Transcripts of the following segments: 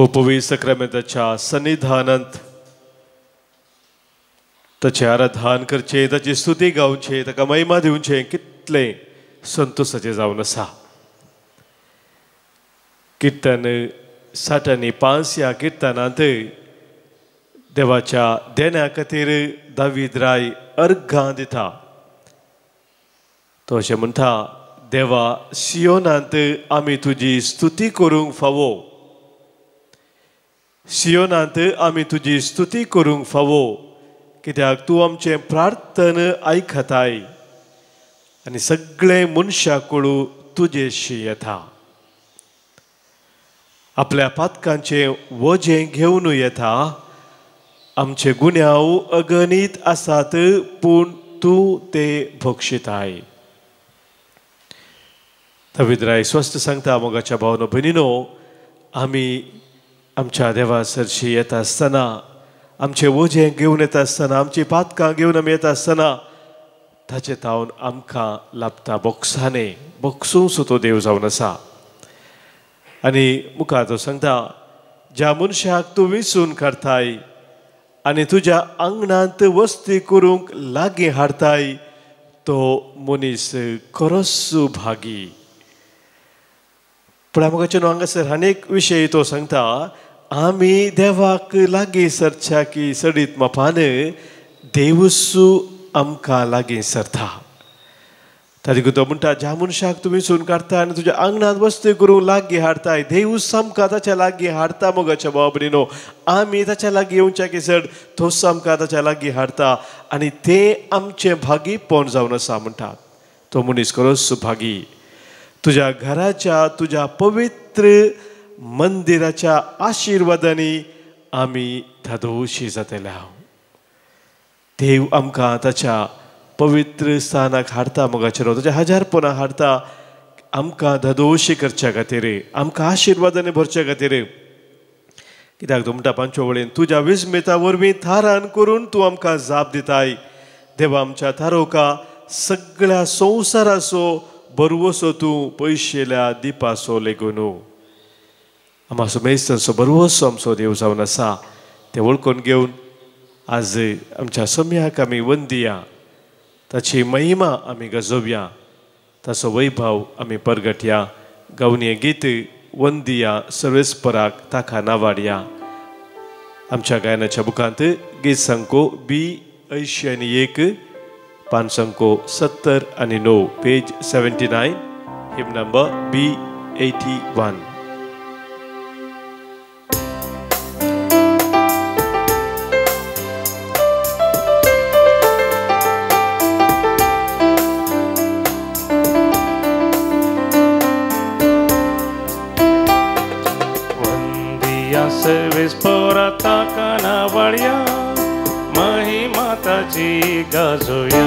पोपवी सक्रामेंताच्या सन्निधानांत ताचे आराधन करचे, ताची स्तुती गावचे, ताका महिमा दिवचे कितले संतोषाचे जावन आसा. कीर्तन 65 ह्या कीर्तनांत देवाच्या देण्या खातीर दावीद राय अर्घां दिता. तो अशें म्हणटा, देवा सियोनांत आमी तुजी स्तुती करूंक फावो. सियोनांत आमी तुजी स्तुती करूंक फावो, कित्याक तूं आमचें प्रार्थन आयकताय आनी सगळे मनशाकडू तुजेशी येता. आपल्या पातकांचें वजें घेवन येता. आमचे गुन्यांव अगणीत आसात, पूण तूं ते भक्षिताय. दावीद राय स्वस्थ सांगता, मोगाच्या भावनो भयणीनो, आमी आमच्या देवा सरशी येता आसतना, आमचे वजें घेवन येता आसतना, आमची पातकां घेवन आमी येता आसतना ताचे तावन आमकां लाभता बोक्सांनी. बोक्सूंक सुद्दां देव जावन आसा. आनी मुखार तो सांगता, ज्या मनशाक तूं विसरून काडताय आनी तुज्या आंगणांत वस्ती करूंक लागीं हाडताय, तो मनीस खरोच भागी. पूण मुखाचे न्हू, हांगासर आनीक विशय तो सांगता, आमी देवाक लागीं सरच्या की सडीत मापान देवूच आमकां लागीं सरता. ताजे तो म्हणटा, ज्या मनशाक तूं विसरून काडता आनी तुज्या आंगणांत वस्ती करूंक लागीं हाडताय, देवूच आमकां ताच्या लागीं हाडता. मोगाच्या भाव भयणीनो, आमी ताच्या लागीं येवच्या की सड तोच आमकां ताच्या लागीं हाडता आनी तें आमचें भागीपण जावन आसा. म्हणटा तो मनीस खरोच भागी. तुज्या घराच्या, तुज्या पवित्र मंदिराच्या आशिर्वादांनी आमी धादोशी जातले. देव आमकां ताच्या पवित्र स्थानाक हाडटा. मोगाचेर ताच्या हजारपणां हाडटा आमकां धादोशी करच्या खातीर, आमकां आशिर्वादांनी भरच्या खातीर. कित्याक तो म्हणटा पांचवे वळेन, तुज्या विस्मिता वरवीं थारान करून तूं आमकां जाप दिताय. देवा, आमच्या थारोवका सगळ्या संवसाराचो बरवसो तूं पयशेल्या दिपाचो लेगून. आमचो मेस्तनचो बरवसो आमचो देव जावन आसा. ते वळखून घेवन आज आमच्या सम्याक आमी वंदिया, ताची महिमा आमी गजोवया, ताचो वैभव आमी परगटया. गावनी गीत वंदिया सर्वेस्पराक ताका नावाडया. आमच्या गायनाच्या बुकांत गीत संको B81, पान संको 70 आनी 9, पेज 79, हिम नंबर B81. सर्वेस पोराता काना वाड्या, महिमा ताची गाजोया,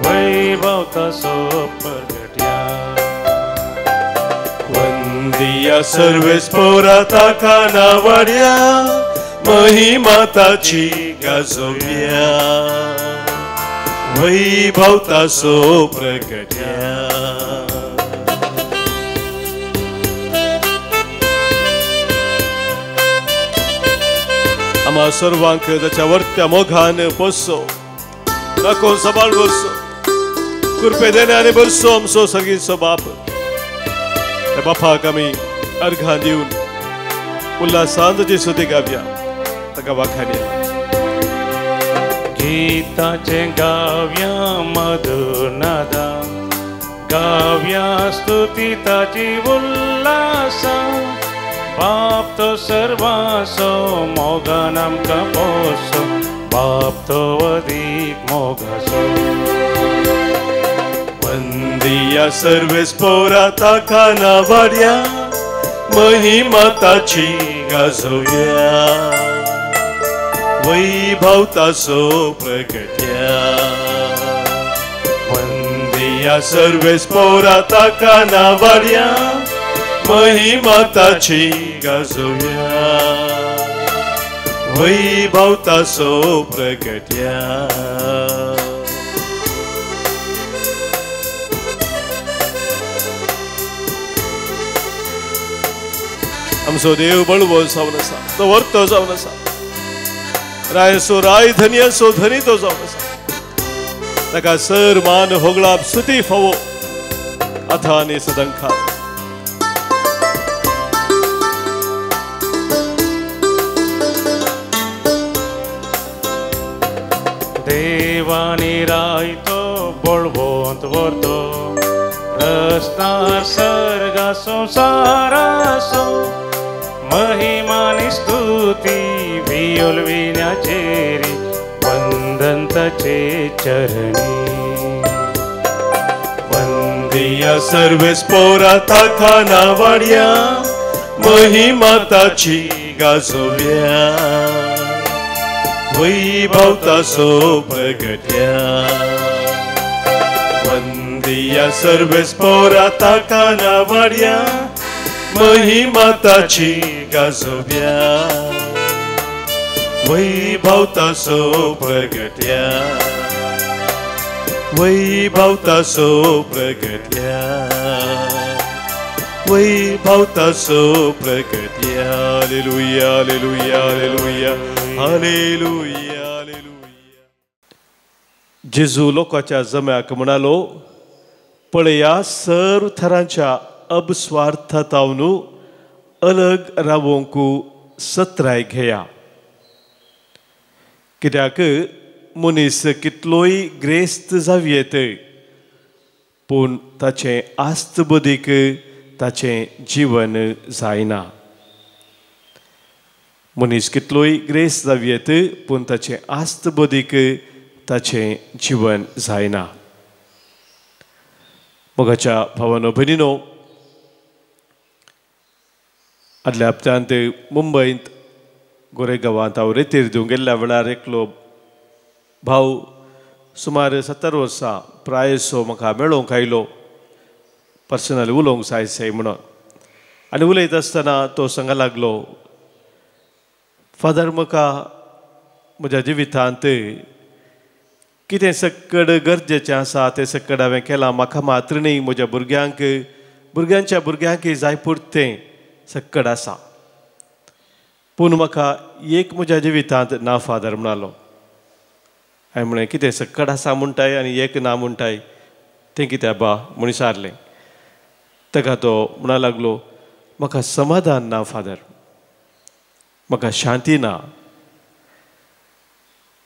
वैभव ताचो परगट्या. वंदिया सर्वेस पोराता काना वाड्या, महिमा ताची गाजोया, वैभव ताचो प्रगट्या. आम्हा सर्वांक ताच्या वर्त्या मोगान पोसो, राखो सांबाळ बसो, कृपे देण्याने बसो आमचो सगळीचो बाप. त्या बापाक आमी अर्घां दिवन उल्हासान ताची स्तुती गावया, ताका वाखाणया. गीताचे गावया मधुर नादा, गावया स्तुती ताची उल्हासा. बाप तो सर्वासो मोगान आमकां पोसो, बाप तो अदीक मोगाचो. वंदिया सर्वेस पोरा ताका नावाड्या, महिमा ताची गाजोया, वैभव ताचो प्रगट्या. वंदिया सर्वेस पोरा ताका नावाड्या, महिमा ताची गाजोया, वैभव ताचो प्रगट्या. आमचो देव बळवो जावन आसा, तो वर्तो जावन आसा, रायसो राय धनी असो धनी तो जावन आसा. ताका सर मान होगळाप सुती फावो आता आनी सदांखार. देवानी राय तो बळवंत वर्तो रस्तार सर्गा संसारासो महिमानी स्तुती वियोलविण्या चेरी वंदंताचे चरणी. वंदिया सर्वेस पोरा ताका नावाड्या महिमा ताची गाजोव्या वैभव ताचो प्रगट्या. वंदिया सर्वेस पोरा ताका नावाड्या महिमा ताची गाजोव्या वैभव ताचो प्रगट्या वैभव ताचो प्रगट्या वैभव ताचो प्रगट्या. हालेलुया हालेलुया हालेलुया हालेलुया हालेलुया. जेजू लोकांच्या जम्याक म्हणालो, पळया सर्व थरांच्या अबस्वार्थतावन अलग रावोंक सत्राय घेया. कित्याक मनीस कितलोय ग्रेस्त जावयेत पूण ताचें आस्त बदीक ताचें जीवन जायना. मनीस कितलोय ग्रेस्त जावयेत पूण ताचें आस्त बदीक ताचें जीवन जायना. मोगाच्या भावानो भयणीनो, आदल्या हप्त्यांत मुंबयंत गोरेगांवांत हांव रेतीर दिवंक गेल्ल्या वेळार एकलो भाव सुमार 70 वर्सां प्रायसो म्हाका मेळोवंक आयलो, पर्सनली उलोवंक जाय म्हणून. आनी उलयता आसतना तो सांगूंक लागलो, फादर म्हाका म्हज्या जिवितांत कितें सक्कड गरजेचें आसा तें सक्कड हांवें केलां. म्हाका मात्र न्ही, म्हज्या भुरग्यांच्या भुरग्यांकय जाय पुरतें सक्कड आसा. पूण म्हाका एक म्हज्या जिवितांत ना फादर म्हणलो. हांवें म्हळें कितें सक्कड आसा म्हणटाय आनी एक ना म्हणटाय, तें कितें बा म्हूण विचारलें. ताका तो म्हणूंक लागलो, म्हाका समाधान ना फादर, म्हाका शांती ना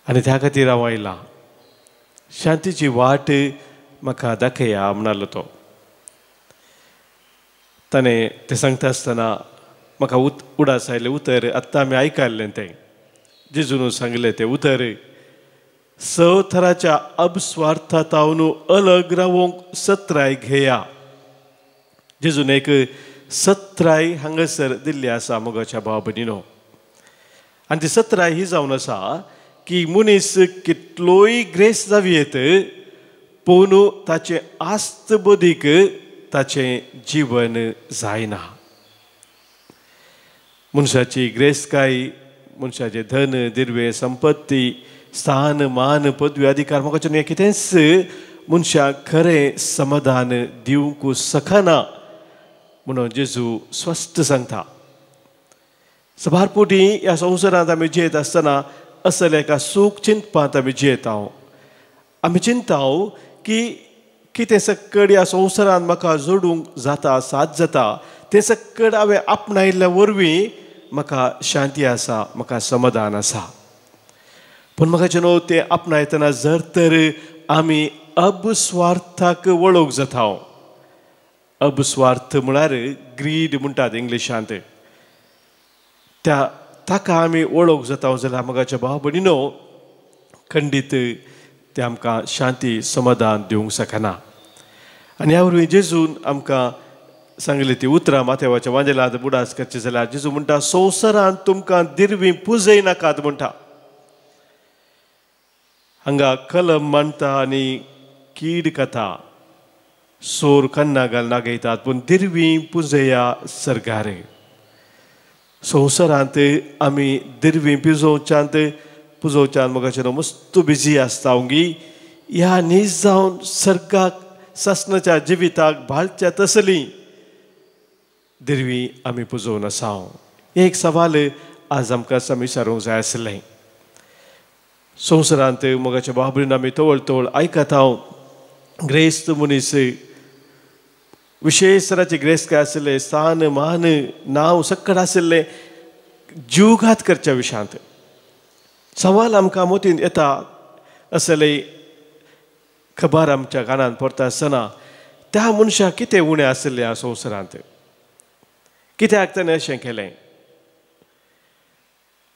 आनी त्या खातीर हांव आयलां. शांतीची वाट म्हाका दाखया म्हणलो तो. ताणें तें सांगता आसतना म्हाका उडास आयलें उतर. आत्तां आमी आयकल्लें तें जेजून सांगलें तें उतर. थराच्या अबस्वार्थतावन अलग रावोंक सत्राय घेया. जेजून एक सत्राय हांगासर दिल्ली आसा मोगाच्या भाव भयणीनो. आनी ती सत्राय ही जावन आसा की मनीस कितलोय ग्रेस जावयेत पूण ताचें आस्त बदीक ताचें जीवन जायना. मनशाची ग्रेसकाय, मनशाचें धन दिर्वे संपत्ती स्थान मान पदवी अधिकार म्हाका हें कितेंच मनशाक खरें समाधान दिवंक शकना म्हणून जेजू स्पश्ट सांगता. सबारपोटी ह्या संवसारांत आमी जियेत आसतना असले एका सूख चिंतपांत आमी जियेता. आमी चिंताव की कितें सक्कड ह्या संवसारांत म्हाका जोडूंक जाता, साथ जाता, तें सक्कड हांवें आपणायल्ल्या वरवीं म्हाका शांती आसा, म्हाका समाधान आसा. पूण म्हाका तें आपणायतना जर तर आमी अबस्वार्थाक वळोवंक जाता. अबस्वार्थ म्हळ्यार ग्रीड म्हणटात इंग्लिशांत. ताका आमी वळोवंक जाता जाल्यार म्हाका भाव भयणीनो खंडीत तें आमकां शांती समाधान दिवंक शकना. आनी ह्या वरवीं जेजून आमकां सांगली ती उतरां माथेवाच्या वांजेलांत बुडास करचें जाल्यार जेजू म्हणटा, संवसारांत तुमकां दिरवीं पुजय नाकात म्हणटा. हांगा कलम मांडटा आनी कीड कथा सोर कन्ना घाल नागयतात, पूण दिरवीं पुजया सरगार. संवसारांत आमी दिरवीं पुजोवच्यान म्हाका मस्त बिजी आसता. उगी ह्या न्हीज जावन सर्गाक ससनाच्या जिविताक भाळच्या तसली दिरवी आमी पुजोवन आसाव. एक सवाल आज आमकां विचारूंक जाय आसलें. संवसारांत मोगाच्या बाबरीन आमी तवळ तवळ आयकत हांव ग्रेस्त मनीस विशेष तराचे ग्रेस्त काय आसले, स्थान मान नांव सकट आशिल्ले जीवघात करच्या विशयांत सवाल आमकां मोतीन येता असले खबर आमच्या कानान पडटा आसतना त्या मनशाक कितें उणें आशिल्लें ह्या संवसारांत, कित्याक ताणें अशें केलें.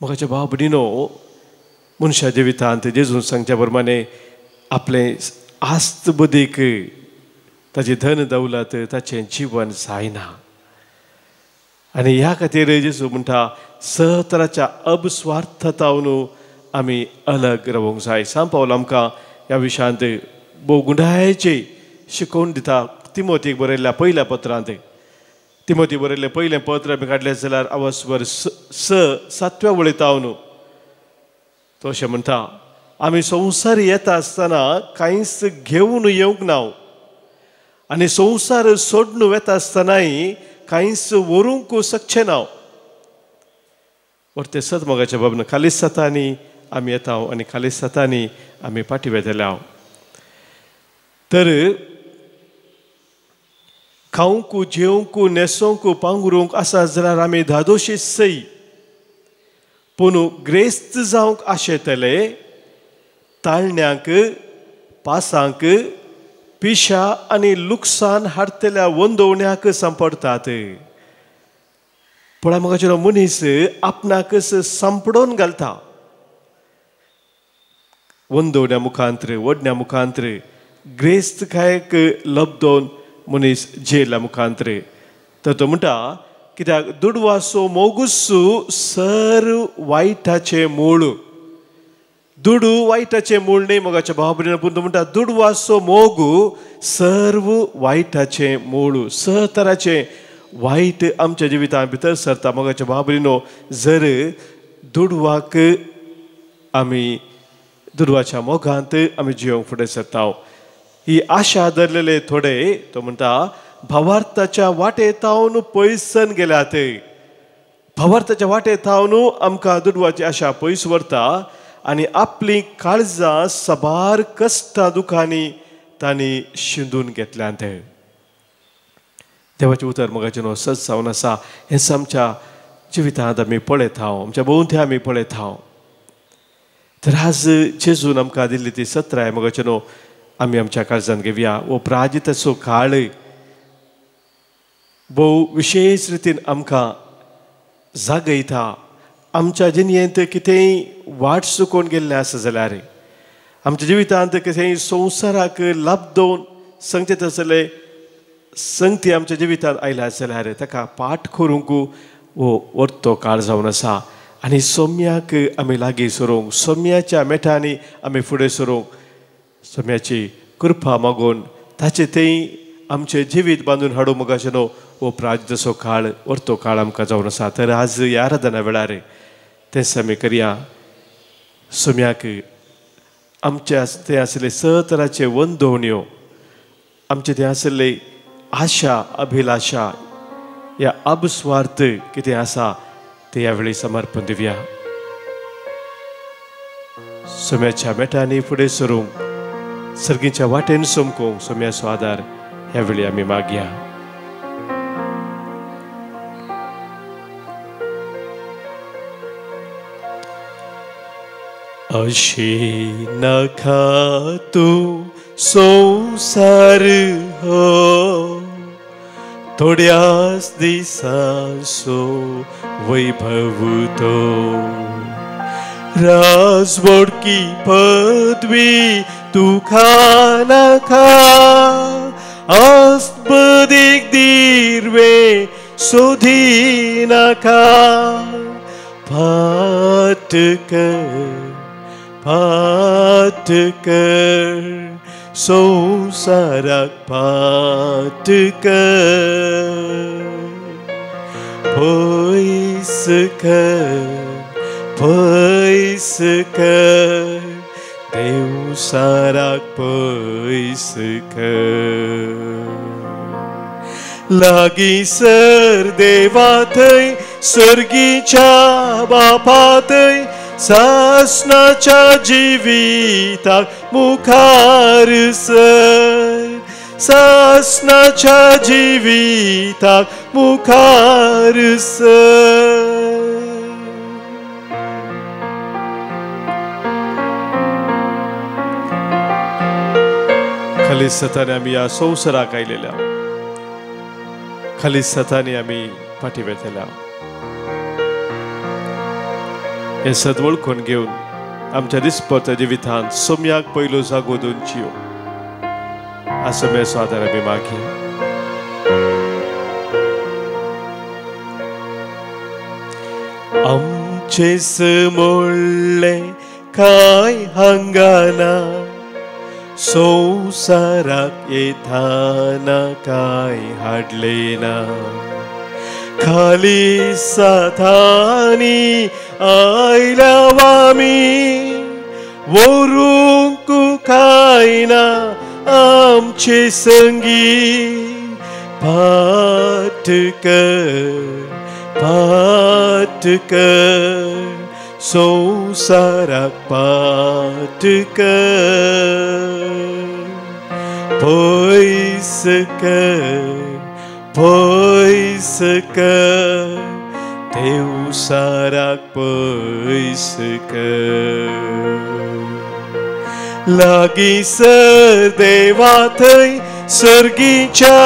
मोगाच्या भाव भयणीनो, मनशा जिवितांत जेजून सांगच्या प्रमाणे आपलें आस्त बदीक ताची धन दौलत ताचें जीवन जायना. आनी ह्या खातीर जेजू म्हणटा सहतराच्या अबस्वार्थतावन आमी अलग रावूंक जाय. सांग पावल आमकां ह्या विशयांत भोव गुंडायेची शिकोवन दिता. तिमोथीक बरयल्ल्या पयल्या पत्रांत, तिमोथी बरयल्लें पयलें पत्र आमी काडलें जाल्यार अवस्वर 7व्या वळेंतावन तो अशें म्हणटा, आमी संवसार येता आसतना कांयच घेवन येवंक ना आनी संवसार सोडून वेता आसतनाय कांयच व्हरूंक शकचे ना. ते सतमोगाच्या बाबतीन खालीच सतांनी आमी येता आनी खालीच सतांनी आमी फाटीं वेतल्या. तर खावंक जेवंक न्हेसोंक पांगुरूंक आसा जाल्यार आमी धादोशी सई, पूण ग्रेस्त जावंक आशेतले ताळण्यांक पासांक पिशा आनी लुकसाण हाडटल्या वंदोवण्याक सांपडटात. पळय मोगाचेर मनीस आपणाकच सांपडोवन घालता वंदोवण्या मुखांतर वडण्या मुखांतर ग्रेस्तकायेक लबदोन मनीस जेला मुखांतर. तर तो म्हणटा कित्याक दुडवासो मोगूस सर वायटाचें मूळ. दुडू वायटाचें मूळ न्ही मोगाच्या भाव भयणीनो, पूण तो म्हणटा दुडवासो मोग सर्व वायटाचें मूळ. सहतराचें वायट आमच्या जिवितां भितर सरता. मोगाच्या भाव भयणीनो, जर दुडवाक आमी दुडवाच्या मोगांत आमी जियोंक फुडें सरता. ही आशा धरलेले थोडे तो म्हणटा भावार्थाच्या वाटेतावन पयसन गेल्यात. भावार्थाच्या वाटेतावन आमकां दुडवाची आशा पयस व्हरता आनी आपली काळजां सबार कश्टां दुखांनी तांणी शिंदून घेतल्यांत. देवाचें उतर मोगाचें न्हू सज जावन आसा. हें आमच्या जिवितांत आमी पळयत हांव, आमच्या भोंवती आमी पळयत हांव. तर आज जेजून आमकां दिल्ली ती सत्राय मोगाचें न्हू आमी आमच्या काळजांत घेवया. हो प्राजिताचो काळ भोव विशेश रितीन आमकां जागयता. आमच्या जिणयेंत कितेंय वाट चुकोवन गेल्लें आसा जाल्यार, आमच्या जिवितांत कितेंय संवसाराक लाभदोवन संगतीत आसले संगती आमच्या जिवितांत आयल्या जाल्यार ताका पाठ करूंक हो वर्तो काळ जावन आसा. आनी सोम्याक आमी लागीं सरूंक, सोम्याच्या मेठांनी आमी फुडें सरूंक, सोम्याची कृपा मागून ताचे तें आमचें जिवीत बांदून हाडूंक मोगाचें न्हू हो प्राजिताचो काळ वर्तो काळ आमकां जावन आसा. तर आज ह्या आराधना वेळार तेंच आमी करया. सोम्याक आमचे तें आसले सहतराचे वंदोवण्यो, आमचे तें आसले आशा अभिलाशा, ह्या अबस्वार्थ कितें आसा ते ह्या वेळी समर्पण दिवया. सोम्याच्या मेटांनी फुडें सरूंक, सर्गीच्या वाटेन सोमकूंक सोम्याचो आदार ह्या वेळी आमी मागया. अशी नका तू संसार हो, थोड्याच दिसांचो वैभव तो. राजवडकी पदवी तुका नाका, आस्पदीक दिर्वे सोदी नाका. फाट कर संसाराक फाट कर. पयस कर देवसाराक पयस कर. लागीसर देवा थंय सर्गीच्या बापा थंय सासणाच्या जिविताक मुखार सर सासणाच्या जिविताक मुखार सर खलिस्तांनी आम्ही या संवसाराक आयलेल्या खलिस्तांनी आम्ही फाटी वेतल्या हे सदवळखून घेऊन आमच्या दिसपरत्या जिवितांत सोम्याक पयलो जागो दोनचियो असं मे स्वादार आम्ही मागी आमचे समोळले काय हांगाना संसाराक येताना काय हाडले ना खाली साथानी आयल्या आमी वरूंक खायना आमचे संगी पाट कर संसाराक पाट कर पयस कर देवसाराक पयस कर लागीसर देवा थंय सर्गीच्या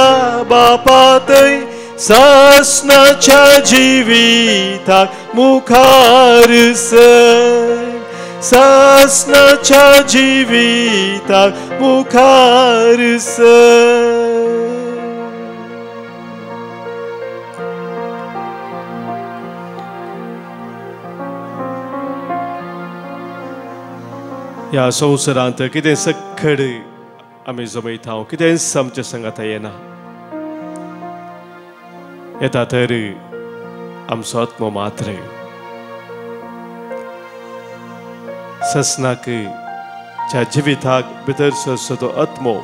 बापा थंय सासणाच्या जिविताक मुखार सर सासणाच्या जिविताक मुखार सर ह्या संवसारांत कितें सखड आमी जमयता कितेंच आमच्या संगात येना येता तर आमचो आत्मो मात्र ससनाक च्या जिविताक भितर सरसो तो आत्मो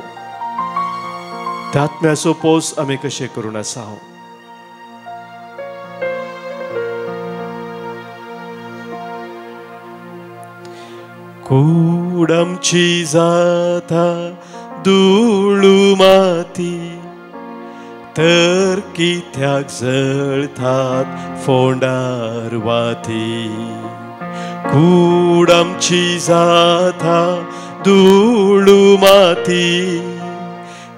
त्या आत्म्याचो पोस आमी कशें करून आसा कूड आमची जाता धूळ माती तर कित्याक जळतात फोंडार वाती कूड आमची जाता धूळ माती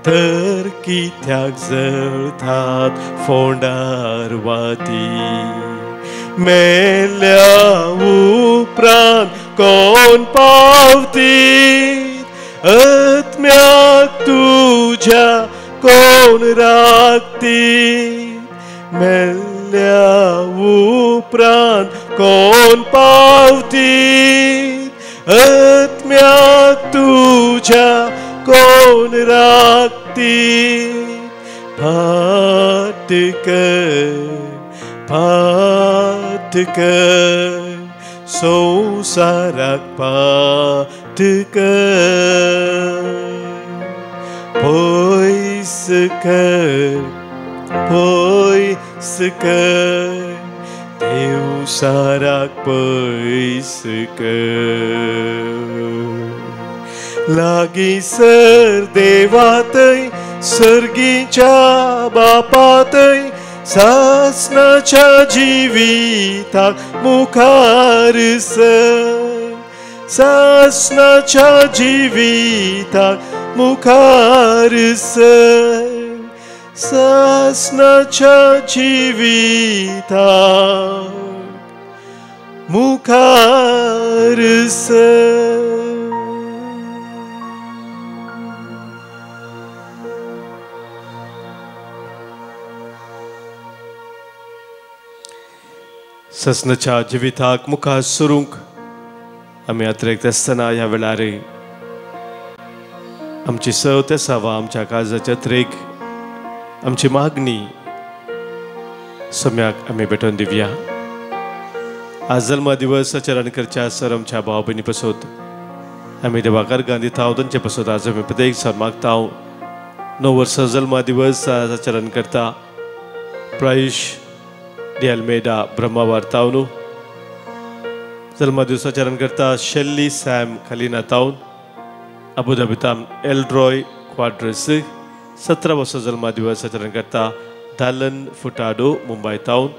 तर कित्याक जळतात फोंडार वाती मेल्या उपरांत कोण पावती आत्म्याक तुझ्या कोण राखती मेल्या उपरांत कोण पावती आत्म्याक तुझ्या कोण राखती पाट कर संसाराक पाट कर पयस कर देवसाराक पयस कर लागीसर देवा थंय सर्गीच्या बापा थंय सासणाच्या जिविताक मुखार सर सासणाच्या जिविताक मुखार सर सासणाच्या जिविताक मुखार सर ससनाच्या जिविताक मुखार सरूंक आमी यात्रेक आसतना ह्या वेळार आमची सवत आसावा आमच्या काळजाच्या यात्रेक आमची मागणी सम्याक आमी भेटोवन दिवया आज जल्मा दिवस आचरण करच्या सर आमच्या भाव भयणी पासत आमी देवाकार गांधी थाव तांचे पासत आज आमी प्रत्येक सर मागता 9 वर्सां जल्मा दिवस आचरण करता प्रायुश डी अल्मेडा ब्रह्मावार तावनू जल्मा दिवस आचरण करता शेल्ली सॅम खलीना तावन अबुधाबीताम एल्ड्रॉय क्वाड्रस 17 वर्सां जल्मा दिवस आचरण करता दालन फुटाडो मुंबई तावन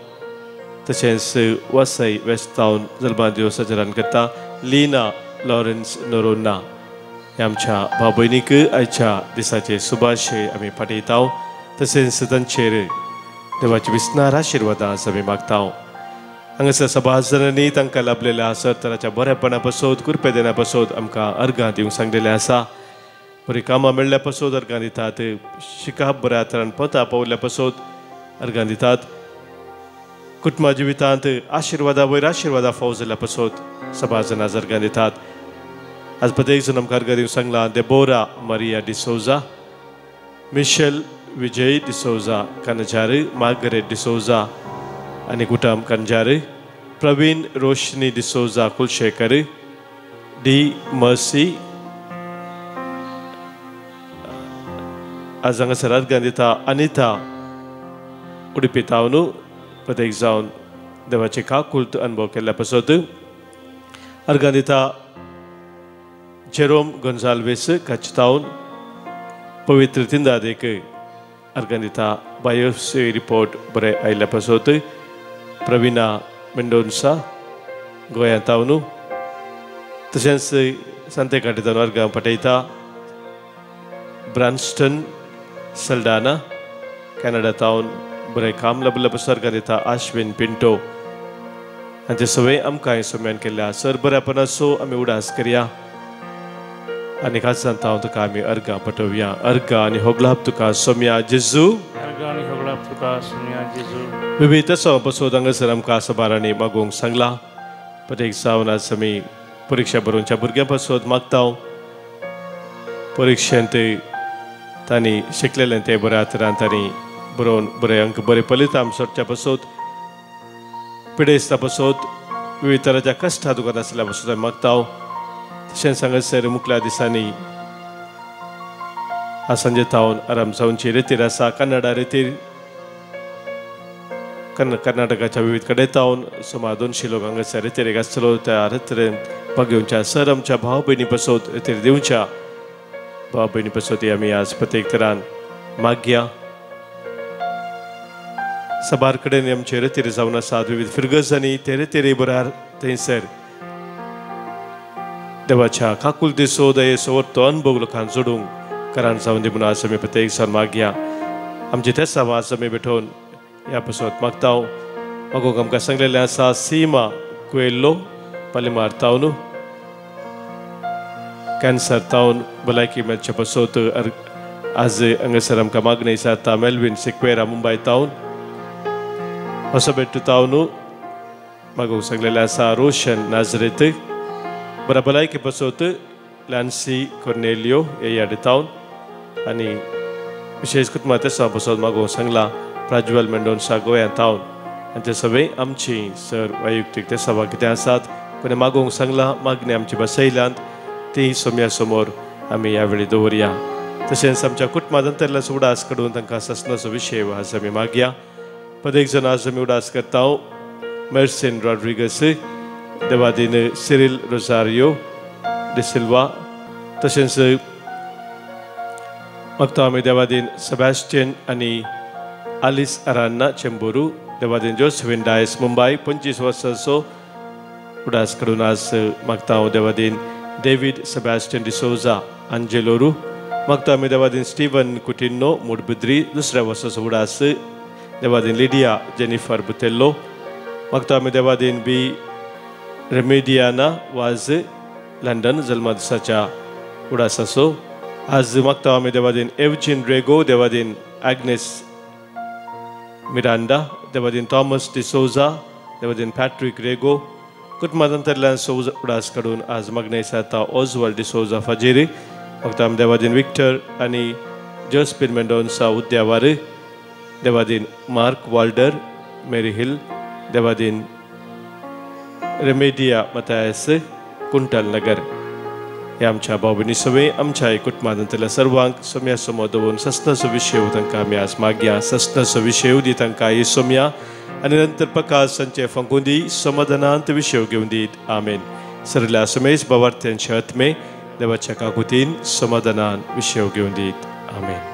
तशेंच वसई वेस्ट तावन जल्मा दिवस आचरण करता लीना लॉरेन्स नोरोना ह्या आमच्या भाव भयणीक आयच्या दिसाचे शुभाशय आमी पाठयताव तशेंच तांचेर देवाची विस्नार आशिर्वादां आमी मागताव हांगासर सभाजनांनी तांकां लाभलेल्या आसत तराच्या बरेपणा पासत कृपेदेना पासत आमकां अर्गां दिवंक सांगलेलें आसा बरीं कामां मेळ्ळ्या पासत अर्गां दितात शिकाप बऱ्या तरान पता पावल्या पासत अर्गां दितात कुटुंबा जिवितांत आशिर्वादा वयर आशिर्वादा फावो जाल्ल्या पासत सभाजना अर्गां दितात आज प्रत्येक जण आमकां अर्गां दिवंक सांगला देबोरा मारिया डिसोजा मिशेल विजय डिसोजा कनजार मार्गरेट डिसोजा आनी कुटुंब कनजार प्रवीण रोशनी डिसोजा कुलशेखर डी मर्सी आज हांगासर अर्गां दिता अनिता उडपी तावनू प्रत्येक जावन देवाची काकुल्त अनुभव केल्ल्या पासत अर्गां दिता जेरोम गोन्जाल्वेस कच्छ तावन पवित्र तिंदादेक अर्गां दिता बायोप्सी रिपोर्ट बरें आयिल्ल्या पासत प्रवीणा मेंडोन्सा गोंयांत तावनू तशेंच सांतेकाटीतान अर्गां पाठयता ब्रान्स्टन सल्डाना कॅनडा तावन बरें काम लाभल्या पासत अर्गां दिता आश्विन पिंटो हांचे सगळे आमकां सोम्यान केल्ल्या सर बऱ्यापणाचो आमी उडास करया आनी खास सांगता तुका आमी अर्गां पाठोवया अर्गां आनी होगलाप तुका सोम्या जेजू विविध पासत हांगासर आमकां सबारांनी मागोवंक सांगला प्रत्येक जावन आज आमी परिक्षा बरोवच्या भुरग्यां पासत मागता परिक्षेंत तांणी शिकलेलें तें बऱ्या तरान तांणी बरोवन बरे अंक बरे फलितां सोडच्या पासत पिडेस्ता पासत विविध तरांच्या कश्टां दुखां आसल्या पासत आमी मागता तशेंच हांगासर मुखल्या दिसांनी आज सांजे तावन आराम जावनची रितीर आसा कन्नडा रितीर कर्नाटकाच्या विविध कडेन तावन सुमार 200 लोक हांगासर रितीरेक आसतलो त्या रितीरेन भाग घेवच्या सर आमच्या भाव भयणी पासत रितीर दिवच्या भाव भयणी पासत आमी आज प्रत्येक तरान मागया सबार कडेन आमचे रितीर जावन आसात विविध फिरगजांनी ते रितीरे बऱ्यार थंयसर देवाच्या काकुल्ते सो दयेचो वर्तो अनुभव लोकांक जोडूंक कारण जावन दी म्हणून आज आमी प्रत्येक सण मागया आमचे ते समाज आमी भेटोवन ह्या पासत मागता मागोवंक आमकां सांगलेलें आसा सीमा कुएल्लो पालिमार तावन कॅन्सर तावन भलायकी मेळचे पासत आज हांगासर आमकां मागणी जाता मेल्विन सिक्वेरा मुंबय तावन असो भेट तावन मागोवंक सांगलेलें आसा रोशन नाजरेत बऱ्या भलायकी पासत लॅन्सी कॉर्नेलियो येयाड तावन आनी विशेष कुटुंबांत पासत मागोवंक सांगला प्राज्वल मेंडोन्सा गोंयांत तावन हांचे सगळे आमची सर वैयक्तीक ते सभा कितें आसात कोणें मागोवंक सांगला मागणी आमची बसयल्यांत ती सोम्या समोर आमी ह्या वेळी दवरया तशेंच आमच्या कुटुंबांतल्याचो उडास काडून तांकां ससनाचो विशय आज आमी मागया प्रत्येक जण आज आमी उडास करता मेर्सिन रॉड्रिगस देवादीन सिरिल रोजारियो डिसिल्वा तशेंच मागता आमी देवादीन सेबॅस्टियन आनी आलिस अरान्ना चेंबुरू देवादीन जोसेफिन डायस मुंबय 25 वर्सांचो उडास काडून आज मागता हांव देवादीन डेविड सेबॅस्टियन डिसोजा आंजेलोरू मागता आमी देवादीन स्टीवन कुटिन्नो मुडबिद्री 2ऱ्या वर्साचो उडास देवादीन लिडिया जेनिफर बुतेल्लो मागता आमी देवादीन बी रेमेडियाना वाज लंडन जल्मा दिसाच्या उडासाचो आज मागता आमी देवादीन एवजिन रेगो देवादीन ॲग्नेस मिरांडा देवादीन थॉमस डिसोजा देवादीन पॅट्रिक रेगो कुटुंबांतल्यान उडास काडून आज मागणी जाता ओजवाल्ड डिसोजा फाजेरी मागता आमी देवादीन विक्टर आनी जोस्पिन मेंडोन्सा उद्यावार देवादीन मार्क वाल्डर मेरी हिल देवादीन रेमेडिया मतायस कुंटल नगर हे आमच्या भाव भयणी सगळे आमच्या कुटुंबांतल्या सर्वांक सोम्या समोर दवरून सस्तनसो विशय तांकां आमी आज मागया सस्तनसो विशय दी तांकां ही सोम्या आनी नंतर प्रकाश संचय फंकून दी समाधानांत विशय घेवन दीत आमेन. सरल्या समेश बावार्थ्यांचे आत्मे देवाच्या काकुतीन समाधानान विशय घेवन दीत आमेन.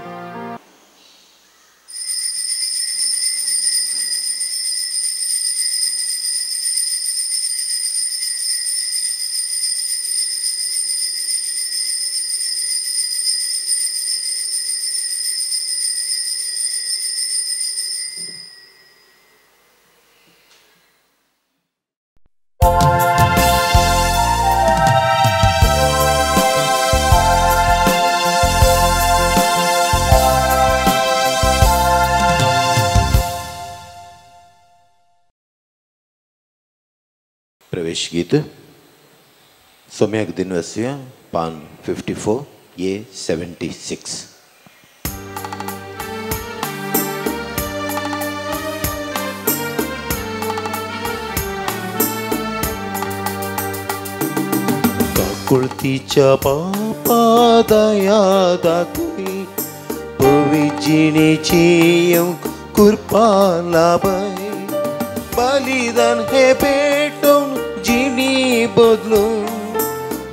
प्रवेश गीत सोम्याक दिनवसिया पान 54 ये 76. काकुळतीच्या पापा दया दाखवी पवी जिणेची येवंक कृपा लाभय बलिदान हे भेटून जिणी बदलून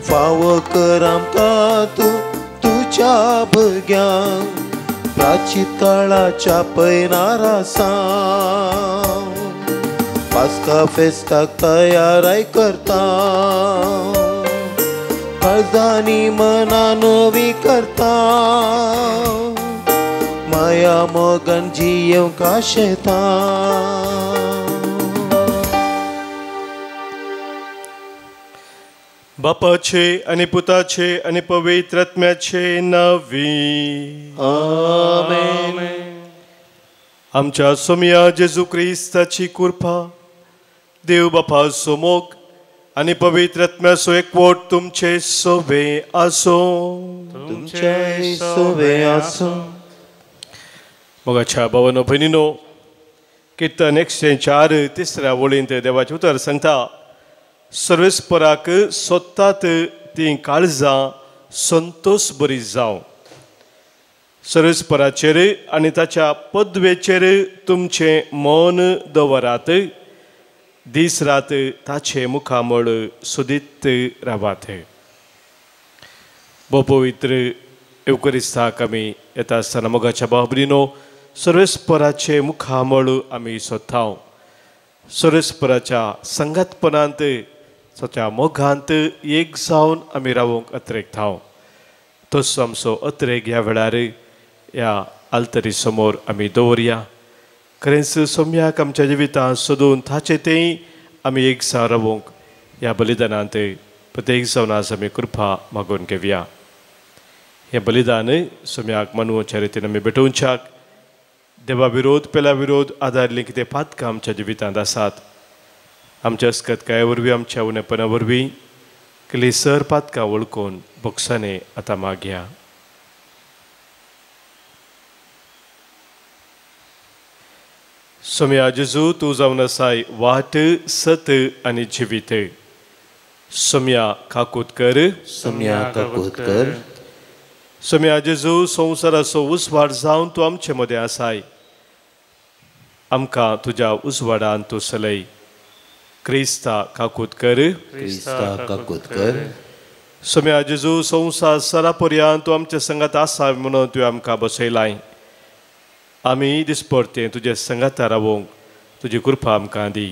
फावो कर आमकां तूं तुज्या भुरग्यांक प्राचिताळाच्या पैनारा सावन पास्का फेस्ताक तयाराय करता काळजांनी मना नवी करता माया मोगान जियेवंक आशेता. बापाचे आणि पुताचे आणि पवित्र आत्म्याचे नावी आमेन. आमच्या सोम्या जेजू क्रिस्ताची कृपा देव बापाचो मोग आणि पवित्र आत्म्याचो एकवट तुमचे सोबे आसो. तुमचे सोबे आसो. मोगाच्या भावांनो भयणीनो कीर्तन 104 तिसऱ्या वळींत देवाचे उतर सांगता सर्वेस्पराक सोदतात ती काळजां संतोष बरी जावं. सर्वेस्पराचेर आनी ताच्या पदवेचेर तुमचे मन दवरात दीस रात ताचे मुखामळ सोदीत रावात. बो पवित्र एवकरिस्ताक आमी येता आसतना मोगाच्या भाव भयणीनो सर्वेस्पराचे मुखामळ आमी सोदता. सर्वेस्पराच्या संगातपणांत स्वच्या मोगांत एक जावन आमी रावूंक अत्रेकता. तसो आमचो अत्रेक ह्या वेळार ह्या आल्तरी समोर आमी दवरया. खरेंच सोम्याक आमच्या जिवितांत सोदून ताचे तें आमी एक जावन रावूंक ह्या बलिदानांत प्रत्येक जावन आज आमी कृपा मागून घेवया. हें बलिदान सोम्याक मनवच्या रितीन आमी भेटोवच्याक देवा विरोध पेला विरोध आदारली कितें पातकां आमच्या जिवितांत आसात. आमच्या अस्कतकाये वरवीं आमच्या उणेपणा वरवीं केली सर पातकां वळखून बोक्साने आतां मागया. सोम्या जेजू तूं जावन आसाय वाट सत आनी जिवीत. सोम्या काकूतकर सोम्या काकूतकर. सोम्या जेजू संवसाराचो उजवाड जावन तूं आमचे मदें आसाय. आमकां तुज्या उजवाडान तूं चलय. क्रिस्ता काकूतकर क्रिस्ता काकूतकर. सोम्या जेजू संवसारा पर्यंत तूं आमच्या संगात आसा म्हणून तुवें आमकां बसयलाय. आमी दिसपरते तुजे संगाता रावूंक तुजी कृपा आमकां दी.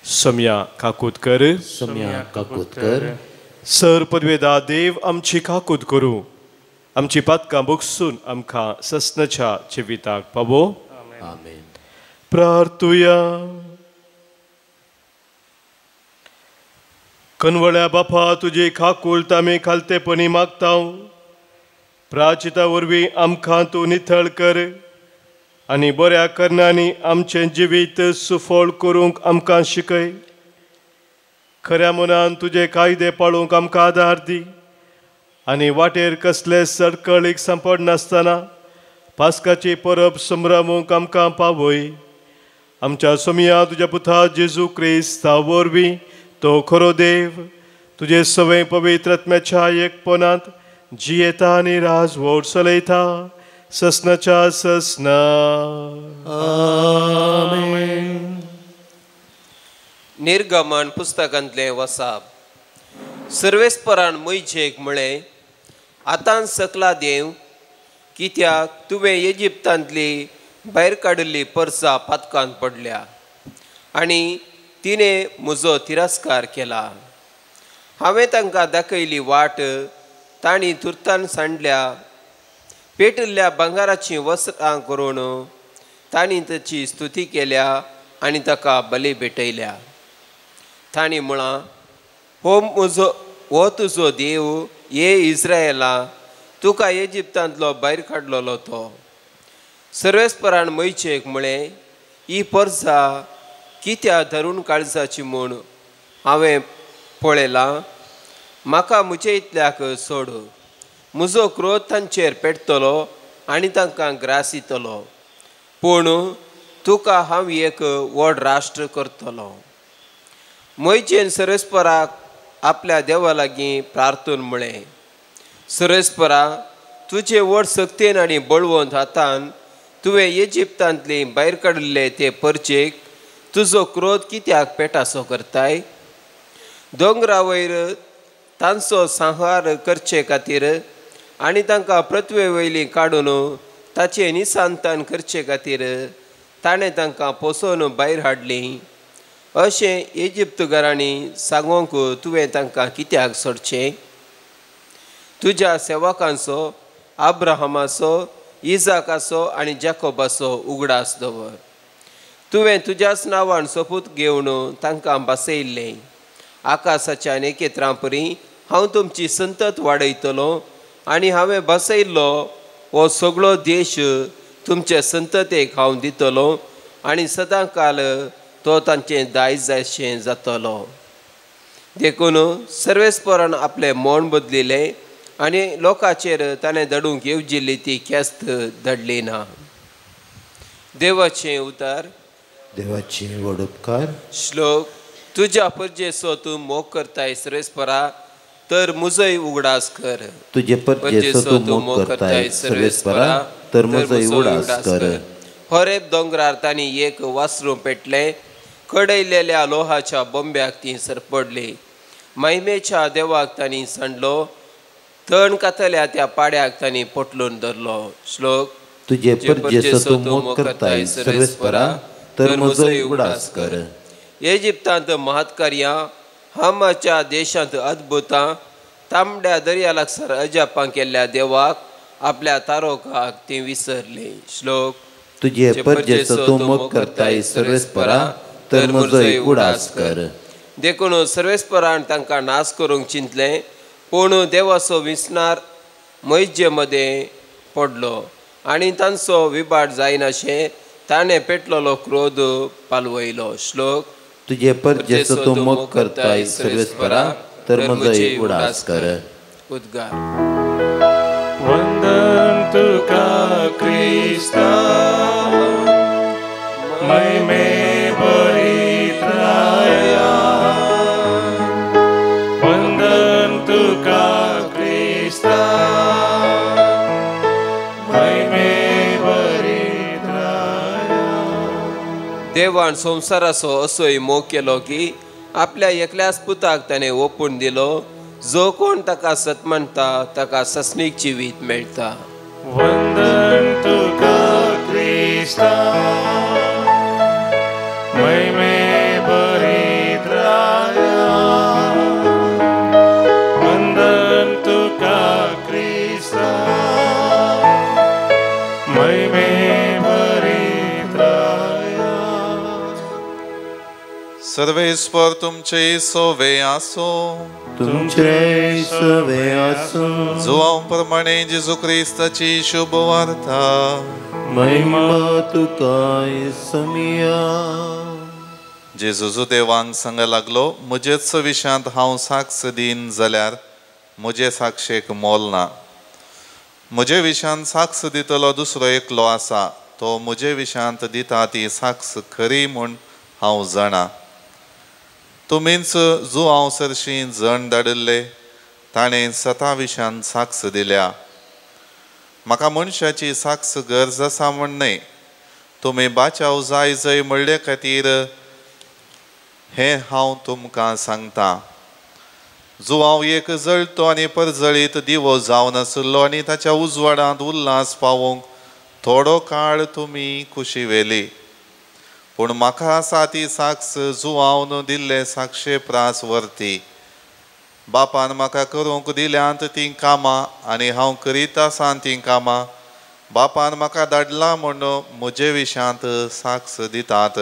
सोम्या काकूतकर सोम्या काकूतकर. सर पदवेदा देव आमची काकूत करूं आमची पातकां बोगसून आमकां ससनाच्या जिविताक पावो. आमेन. प्रार्थुया. कनवळ्या बापा तुजी काकूळट आमी खालतेपणी मागता. प्राचिता वरवीं आमकां तूं नितळ कर आनी बऱ्या करणांनी आमचें जिवीत सुफळ करूंक आमकां शिकय. खऱ्या मनान तुजे कायदे पाळूंक आमकां आदार दी आनी वाटेर कसले सडकळीक सांपड नासतना पास्काची परब संभ्रमूंक आमकां पावय. आमच्या सोम्या तुज्या पुता जेजू क्रिस्ता वरवीं तो खरो देव तुझे सवय पवित्र आत्म्याच्या एकपणात जियेता आणि राजवट चलयता ससनाच्या ससना. निर्गमन पुस्तकांतले वसाप. सर्वेस्परान मोइशेक म्हळें, आतां सकला देव, कित्याक तुवें इजिप्तांतली भायर काडिल्ली परसां पातकांत पडल्या आनी तिणें म्हजो तिरस्कार केला. हांवें तांकां दाखयली वाट तांणी तुर्तान सांडल्या. पेटिल्ल्या भांगाराचीं वस्त्रां करून तांणी ताची स्तुती केल्या आनी ताका बली भेटयल्या. तांणी म्हळां, हो तुजो देव, ये इस्रायेला, तुका इजिप्तांतलो भायर काडलेलो तो. सर्वेस्परान मोइशेक म्हळें, ही परसां कित्या धरून काळजाची म्हूण हांवें पळयलां. म्हाका म्हजे इतल्याक सोड. म्हजो क्रोध तांचेर पेटतलो आनी तांकां ग्रास येतलो. पूण तुका हांव एक व्हड राष्ट्र करतलो. मोइशेन सर्वेस्पराक आपल्या देवा लागीं प्रार्थून म्हळें, सर्वेस्परा, तुजे व्हड सक्तीन आनी बळवंत हातान तुवें इजिप्तांतली भायर काडिल्ले ते परचेक तुजो क्रोध कित्याक पेटासो करताय? दोंगरा वयर तांचो संहार करचे खातीर आनी तांकां पृथ्वे वयली काडून ताचें निसांतन करचे खातीर ताणें तांकां पोसोवन भायर हाडलीं. अशें इजिप्तकारांनी सांगूंक तुवें तांकां कित्याक सोडचें? तुज्या सेवकांचो, अब्राहमाचो, इजाकाचो आनी जाकोबाचो उगडास दवर. तुवें तुज्याच नांवान सोपूत घेवन तांकां बसयल्लें. आकाशाच्या नेकेत्रां परी हांव तुमची संतत वाडयतलो आनी हांवें बसयल्लो हो सगळो देश तुमचे संततेक हांव दितलो आनी सदां काल तो तांचें दायज जायशें जातलो. देखून सर्वेस्परान आपलें मोण बदलिलें आनी लोकांचेर ताणें धडूंक येवजिल्ली ती केस्त धडली ना. देवाचें उतार. देवाची व्हड उपकार. श्लोक. तुज्या परजेचो तूं मोग करताय सर्वेस्परा, तर म्हजोय उगडास कर. तुजे परजेचो तूं मोग करताय सर्वेस्परा, तर म्हजोय उगडास कर. होरेब दोंगरार तांणी एक वासरू पेटलें. कडयलेल्या लोहाच्या बोंब्याक ती सरपडली. महिमेच्या देवाक तांणी सांडलो. तण कातल्या त्या पाड्याक तांणी पोटलून धरलो. श्लोक. तुजे परजेचो तूं मोग करताय सर्वेस्परा, तर म्हजोय उगडास कर. इजिप्तांत महत्कार्यां, हामाच्या देशांत अद्भुतां, तांबड्या दर्या लागसार अजापां केल्ल्या देवाक आपल्या तारोकाक ती विसरली. श्लोक. तुजे परजेचो तूं मोग करताय सर्वेस्परा, तर म्हजोय उगडास कर. देखून सर्वेस्परान तांकां नाश करूंक चिंतलें, पूण देवाचो विस्नार मोइशे मदें पडलो आनी तांचो विबाट जायनाशें ताणें पेटलेलो क्रोध पालवयलो. श्लोक. तुजे परजेचो तूं मोग करताय सर्वेस्परा, तर म्हजोय उगडास कर. उद्गार. वंदन तुका क्रिस्ता, महिमे बरीत राया. वंदन तुका क्रिस्ता, महिमे बरीत राया. देवान संवसाराचो असोय मोग केलो की आपल्या एकल्याच पुताक ताणें ओपून दिलो. जो कोण ताका सतमंता ताका सस्नीक जिवीत मेळटा. वंदन तुका क्रिस्ता, महिमे बरीत राया. वंदन तुका क्रिस्ता, महिमे बरीत राया. सर्वेस्पर तुमचे सोवे आसो. तुमचे सवे आसो. जुवांप्रमाणे जेजू क्रिस्ताची शुभ वार्ता. महिमा तुका येसुमिया. जेजूचो देवांक सांगा लागलो, म्हजेच विशांत हांव साक्ष दीन जाल्यार म्हजे साक्षेक मोल ना. म्हजे विशांत साक्ष दितलो दुसरो एकलो आसा. तो म्हजे विशांत दिता ती साक्ष खरी म्हूण हांव जाणा. तुमीच जो हांव सरशी जण धाडिल्ले ताणें स्वता विशान साक्ष दिल्या. म्हाका मनशाची साक्ष गरज आसा म्हण न्हय, तुमी बाचाव जाय जय म्हणले खातीर हें हांव तुमकां सांगतां. जो हांव एक जळटो आनी परजळीत दिवो जावन आसलो आनी ताच्या उजवाडांत उल्हास पावोवंक थोडो काळ तुमी कुशी व्हेली. पूण म्हाका आसा ती साक्ष जो हांव दिल्ले साक्षे प्रास व्हरती. बापान म्हाका करूंक दिल्यांत तीं कामां आनी हांव करीत आसां तीं कामां बापान म्हाका धाडलां म्हूण म्हजे विशांत साक्ष दितात.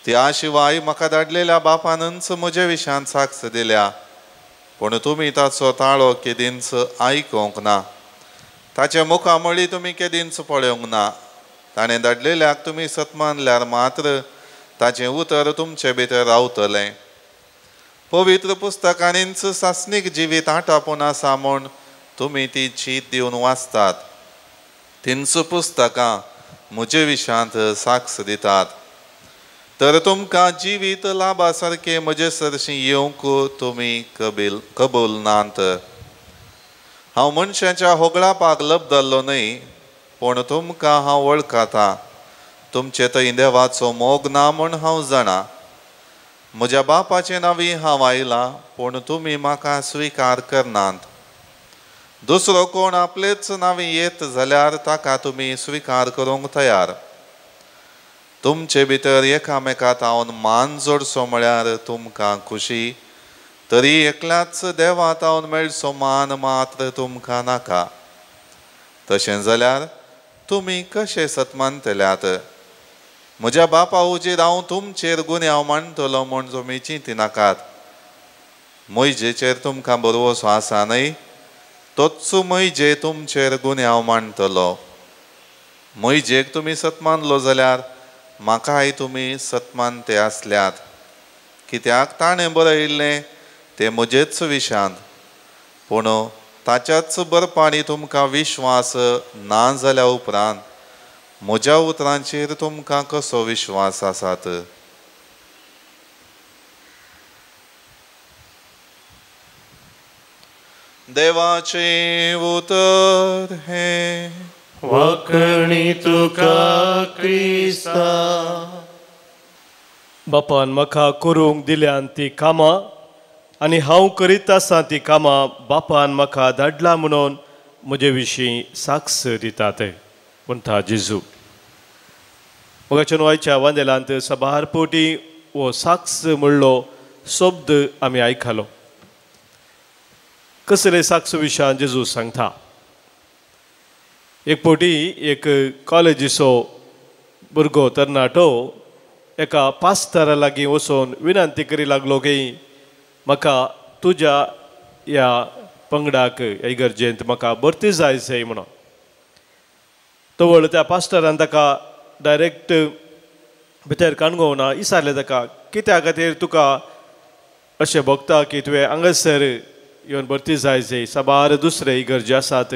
त्या शिवाय म्हाका धाडलेल्या बापानच म्हजे विशांत साक्ष दिल्या. पूण तुमी ताचो ताळो केदींच आयकोंक ना, ताचे मुखामळी तुमी केदींच पळोवंक ना. ताणें धाडलेल्याक तुमी सत मानल्यार मात्र ताचें उतर तुमचे भितर रावतलें. पवित्र पुस्तकांनीच सासणीक जिवीत आटापून आसा म्हूण तुमी ती चीत दिवन वाचतात. तिंच पुस्तकां म्हजे विशांत साक्ष दितात. तर तुमकां जिवीत लाभा सारके म्हजे सरशी येवंक तुमी कबूल नात. हांव मनशाच्या होगळापाक लबदल्लो न्हय, पूण तुमकां हांव वळखतां. तुमचे थंय देवाचो मोग ना म्हूण हांव जाणा. म्हज्या बापाचे नांवी हांव आयलां, पूण तुमी म्हाका स्विकार करनात. दुसरो कोण आपलेच नांवी येत जाल्यार ताका तुमी स्विकार करूंक तयार. तुमचे भितर एकामेकांत हांव मान जोडचो म्हळ्यार तुमकां खुशी, तरी एकल्याच देवांत हांव मेळचो मान मात्र तुमकां नाका. तशें जाल्यार तुमी कशें सतमानतल्यात? म्हज्या बापा उजेर हांव तुमचेर गुन्यांव मांडटलो म्हूण तुमी चिंती नाकात. मैजेचेर तुमकां भरवंसो आसा न्हय, तोच मैजे तुमचेर गुन्यांव मांडटलो. मैजेक तुमी सतमानलो जाल्यार म्हाकाय तुमी सतमानते आसल्यात, कित्याक ताणें बरयल्लें तें म्हजेच विशांत. पूण ताच्याच बरपाणी तुमकां विश्वास ना जाल्या उपरांत म्हज्या उतरांचेर तुमकां कसो विश्वास आसात? देवाचें उतर हें वखणी तुका क्रिस्ता. बापान म्हाका करूंक दिल्यान ती कामां आनी हांव करीत आसां ती कामां बापान म्हाका धाडला म्हणून म्हजे विशीं साक्ष दितात म्हणटा जेजू. मोगाच्या आयच्या वांदेलांत सबार पोटी हो साक्ष म्हणलो शब्द आमी आयकलो. कसले साक्ष विशयान जेजू सांगता. एक पोटी एक कॉलेजीचो भुरगो तरणाटो एका पास्टरा लागीं वचून विनंती करी लागलो की म्हाका तुज्या ह्या पंगडाक ह्या इगर्जेंत म्हाका भरती जाय जाय म्हणून. तवळ त्या पास्टरान ताका डायरेक्ट भितर काणगोवना विचारलें ताका कित्या खातीर तुका अशें भोगता की तुवें हांगासर येवन भरती जाय जाय. साबार दुसरे इगर्जे आसात,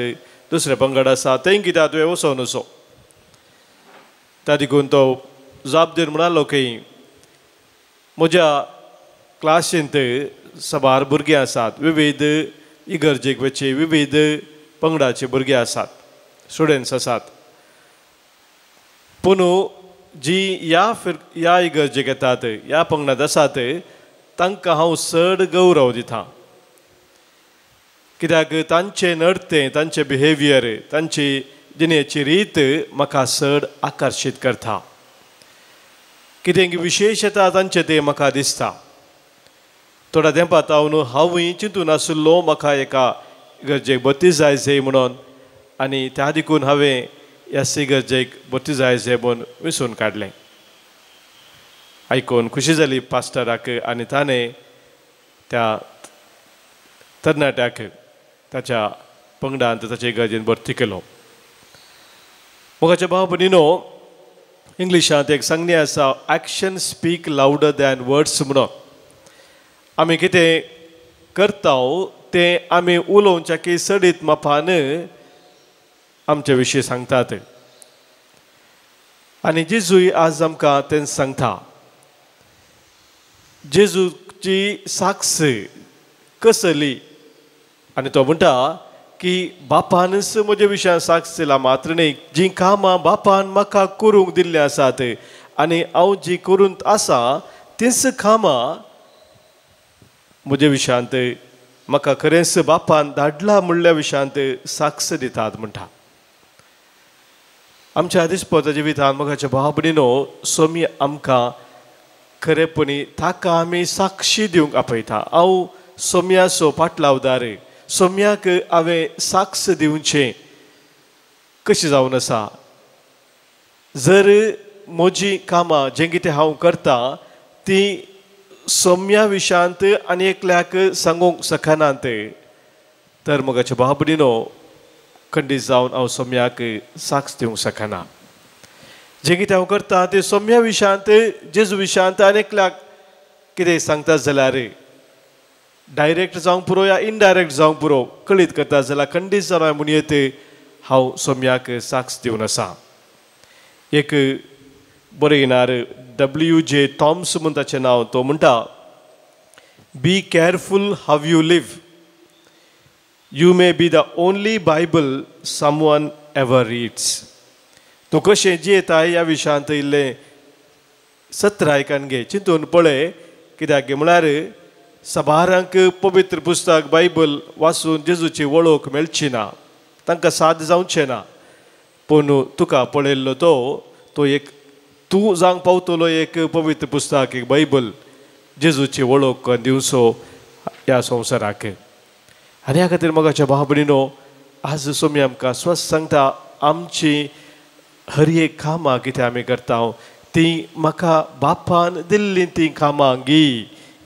दुसरे पंगड आसा, थंय कित्याक तुवें वचोन असो. त्या देखून तो जाप दिवन म्हणालो की म्हज्या क्लासींत साबार भुरगीं आसात, विविध इगर्जेक वेचे विविध पंगडाचे भुरगे आसात, स्टुडंट्स आसात. पूण जी ह्या इगर्जेक येतात, ह्या पंगडांत आसात, तांकां हांव चड गौरव दितां. कित्याक तांचे नडतें, तांचे बिहेवियर, तांची जिणेची रीत म्हाका चड आकर्शीत करता. कितें विशेशता तांचे ते म्हाका दिसता. थोड्या तेंपात हांवूय चिंतून आशिल्लो म्हाका एका इगर्जेक भरती जाय जाय म्हणून, आनी त्या देखून हांवें ह्या इगर्जेक भरती जाय जाय म्हूण विसरून काडलें. आयकून खुशी जाली पास्टराक, आनी ताणें त्या तरणाट्याक ताच्या पंगडांत ताचे इगर्जेन भरती केलो. मोगाच्या भाव भयणीनो, इंग्लिशांत एक संज्ञा आसा, action speak louder than words म्हणून. आमी कितें करता तें आमी उलोवच्या की सडीत मापान आमचे विशीं सांगतात. आनी जेजूय आज आमकां तें सांगता. जेजूची साक्ष कसली आनी तो म्हणटा की बापानच म्हज्या विशयान साक्ष दिला मात्र न्ही जी कामां बापान म्हाका करूंक दिल्ली आसात आनी हांव जी करून आसा तीच कामां म्हज्या विशयांत म्हाका खरेंच बापान धाडला म्हणल्या विशयांत साक्ष दितात म्हणटा. आमच्या दिसपता जिवितांत मोगाच्या भाव भयणीनो सोमी आमकां खरेपणी ताका आमी साक्षी दिवंक आपयता. हांव सोम्याचो पाटलावदार सोम्याक हांवें साक्ष दिवचें कशें जावन आसा. जर म्हजी कामां जें कितें हांव करता ती सोम्या विशयांत आनी एकल्याक सांगूंक शकनात तर मोगाच्या भाव भयणीनो खंडीत जावन हांव सोम्याक साक्ष दिवंक शकना. जें कितें हांव करता तें सोम्या विशयांत जेजू विशयांत आनी एकल्याक कितें सांगता जाल्यार डायरेक्ट जावंक पुरो या इनडायरेक्ट जावंक पुरो कळीत करता जाल्यार खंडीत जावन म्हणयत हांव सोम्याक साक्ष दिवन आसा. एक बरयणार W.J. टॉम्स म्हूण ताचें नांव. तो म्हणटा be careful how you live. You may be the only Bible someone ever reads. तूं कशें जियेता ह्या विशयांत इल्लें सत्र आयकन घे चिंतून पळय. कित्याक म्हळ्यार सबारांक पवित्र पुस्तक बायबल वाचून जेजूची वळख मेळची ना तांकां साद जावचें ना. पूण तुका पळयल्लो तो एक तूं जावंक पावतलो एक पवित्र पुस्तक एक बायबल जेजूची वळख दिवचो ह्या संवसाराक. आनी ह्या खातीर मोगाच्या भाव भयणीनो आज सोमी आमकां स्वस्त सांगता आमची हर एक कामां कितें आमी करता ती म्हाका बापान दिल्लीं तीं कामां गी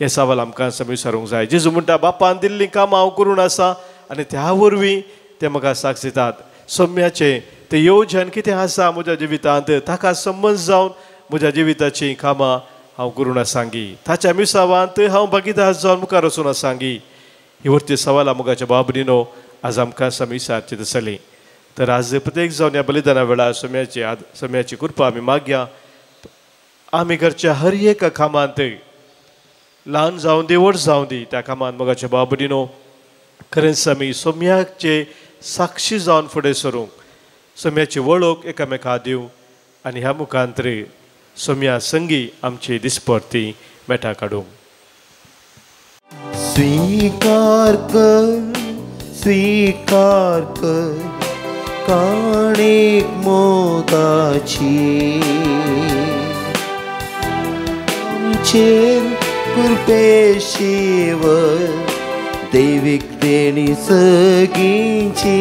हे सवाल आमकां विचारूंक जाय. जेजू म्हणटा बापान दिल्लीं कामां हांव करून आसा आनी त्या वरवीं ते म्हाका साक्ष दितात. सोम्याचें तें येवजन कितें आसा म्हज्या जिवितांत ताका संबंद जावन म्हज्या जिविताचीं कामां हांव करून आसा गी. ताच्या मिसावांत हांव भागीदार जावन मुखार वचून आसा गी. ही व्हरती सवालां मोगाच्या भाव भयणीनो आज आमकां विचारची आसली. तर आज प्रत्येक जावन ह्या बलिदाना वेळार सोम्याची कृपा आमी मागया. आमी करच्या हर एक कामांत ल्हान जावं दी व्हड जावं दी त्या कामांत मोगाच्या भाव भयणीनो खरेंच आमी सोम्याचे साक्षी जावन फुडें सरूंक सोम्याची वळख एकामेकांक दिवं आनी ह्या मुखांतर सोम्या संगी आमची दिसपरती मेटा काडूंक. स्वीकार कर काणेक मोगाची आमचेर कृपेशिवर दैवीक देणी सगळींची.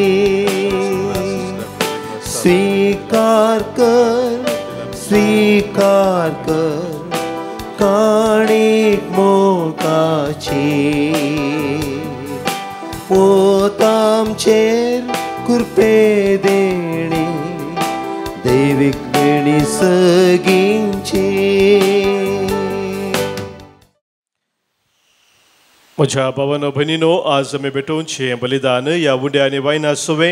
स्वीकार कर काणेक मोगाची पोत आमचेर कृपे देणी दैवीक देणी सगळींची. म्हज्या भावानो भयणीनो आज आमी भेटोवचें बलिदान ह्या उड्या आनी वायना सोवे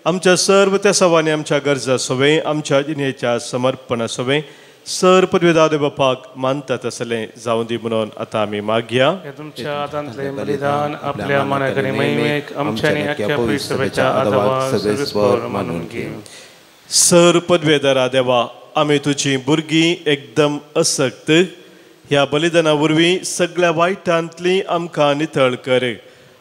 आमच्या सर्व त्या सवांनी आमच्या गरजा सोवे आमच्या जिणेच्या समर्पणा सोवे सर पदवेदार बापाक मानतात असलें जावं दी म्हणून आतां आमी मागया. तुमच्या हातांतलें बलिदान आपल्या मनाक आनी महिमेक आमच्या आनी आख्या पुरी सभेच्या आदाराक सर्वेस्पर मानून घे. सर पदवेदारा देवा आमी तुजीं भुरगीं एकदम असक्त ह्या बलिदाना वरवीं सगळ्या वायटांतलीं आमकां नितळ कर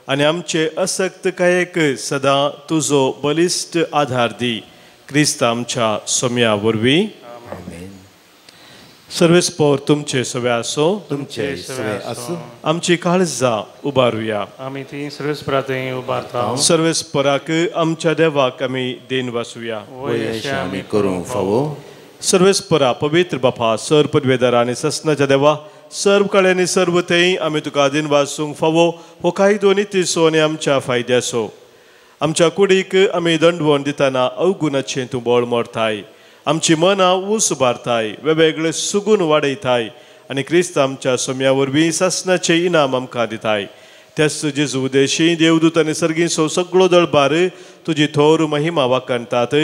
आनी आमचे असक्तकायेक सदां तुजो बलिश्ट आधार दी. क्रिस्त आमच्या सोम्या वरवीं. सर्वेस्पर तुमचे सवे आसो. तुमचे सवे आसूं. आमची काळजां उबारुया. आमी ती सर्वेस्परांतय उबारता. सर्वेस्पराक आमच्या देवाक आमी देन वाचुया. वयशे आमी करूंक फावो. सर्वेस्परा पवित्र बापा सर पदवेदार आनी ससनाच्या देवा सर्व कळ्यांनी सर्व तेय आमी तुका दिन वाचूंक फावो हो कायदो नितीसो आनी आमच्या फायद्याचो. आमच्या कुडीक आमी दंडवण दितना अवगुणाचें तूं बोळ मोडताय. आमची मनां ऊस उबारताय वेगवेगळे सुगून वाडयताय आनी क्रिस्त आमच्या सोम्या वरवीं ससनाचें इनाम आमकां दिताय. त्याच जेजू उदेशी देवदूत आनी सर्गीचो सगळो दळबार तुजी थोर महिमा वाकणटात.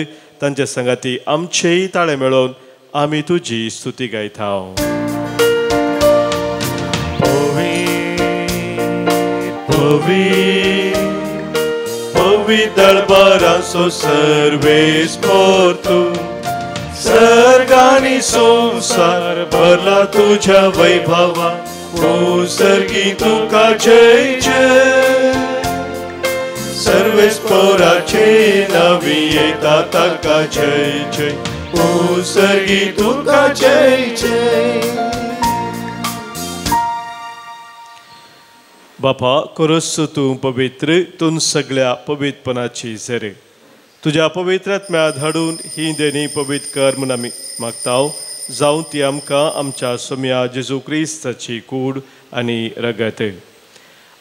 तांचे संगाती आमचेय ताळे मेळोवन आमी तुजी स्तुती गायता. पवित्र दळबारांचो सर्वेस पोरतू सर्गानी संसार भरला तुझ्या वैभवा ओ सर्गी तुका जय जय सर्वेस पोराचे नवी येता ताका जय जय ओ सर्गी तुका जय जय. बापा कोरस तूं पवित्र तूं सगळ्या पवित्रपणाची झरे तुझ्या पवित्र आत्म्यात हाडून ही देणी पवित्र कर म्हूण आमी मागताव जावं ती आमकां आमच्या सोम्या जेजू क्रिस्ताची कूड आनी रगत.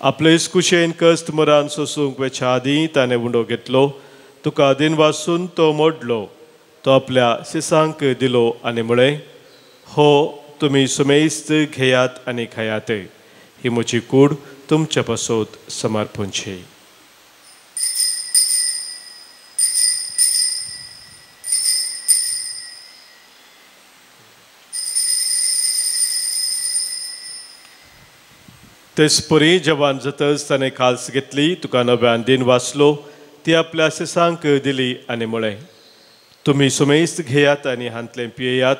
आपलेच कुशेन कस्त मरान सोसूंक वेच्या आदीं ताणें उंडो घेतलो तुका दिन वासून तो मोडलो तो आपल्या शिसांक दिलो आनी म्हळें हो तुमी सुमेस्त घेयात आनी खायात ही म्हजी कूड तुमच्या पासोत समर्पणची. तेच परी जवान जातच ताणें खाल्स घेतली तुका नव्यान दिन वाचलो ती आपल्या शिसांक दिली आनी म्हळें तुमी सुमेस्त घेयात आनी हांतलें पियेयात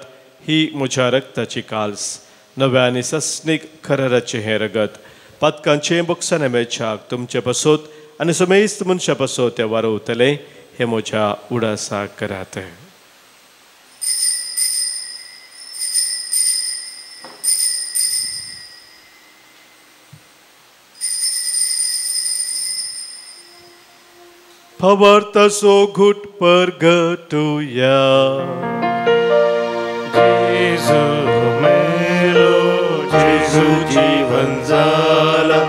ही म्हज्या रक्ताची काल्स नव्या आनी सस्नीक खराराचें हें रगत पातकांचें बक्षान मेळच्याक तुमचे पासोत आनी सुमेस्त मनशा पासोत तें वारोवतलें हें म्हज्या उडासाक करात. Pavartaso gut pergetuya जेजू मेलो जेजू जीवन झाला